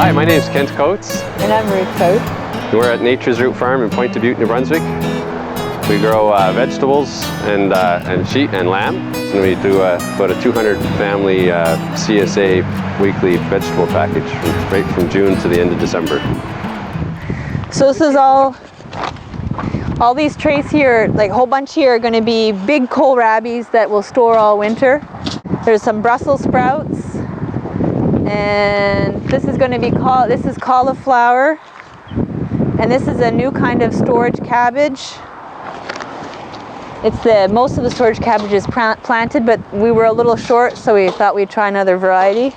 Hi, my name is Kent Coates. And I'm Ruth Coates. We're at Nature's Root Farm in Point Dubuque, New Brunswick. We grow vegetables and sheep and lamb. So we do about a 200 family CSA weekly vegetable package right from June to the end of December. So this is all these trays here, like a whole bunch here, are going to be big kohlrabis that will store all winter. There's some Brussels sprouts, and this is going to be this is cauliflower, and this is a new kind of storage cabbage. Most of the storage cabbage is planted, but we were a little short, so we thought we'd try another variety.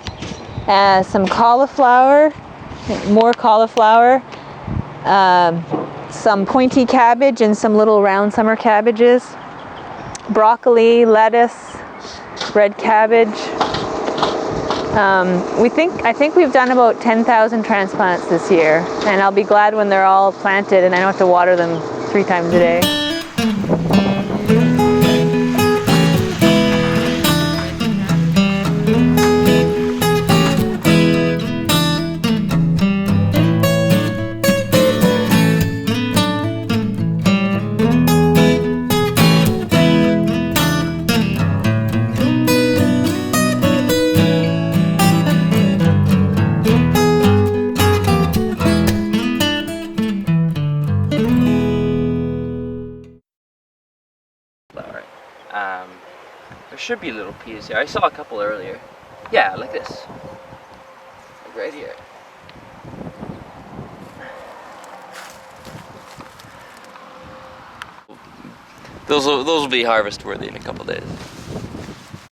Some cauliflower, more cauliflower, some pointy cabbage and some little round summer cabbages, broccoli, lettuce, red cabbage. I think we've done about 10,000 transplants this year, and I'll be glad when they're all planted and I don't have to water them 3 times a day. There should be little peas here. I saw a couple earlier. Yeah, like this. Like right here. Those will be harvest worthy in a couple days.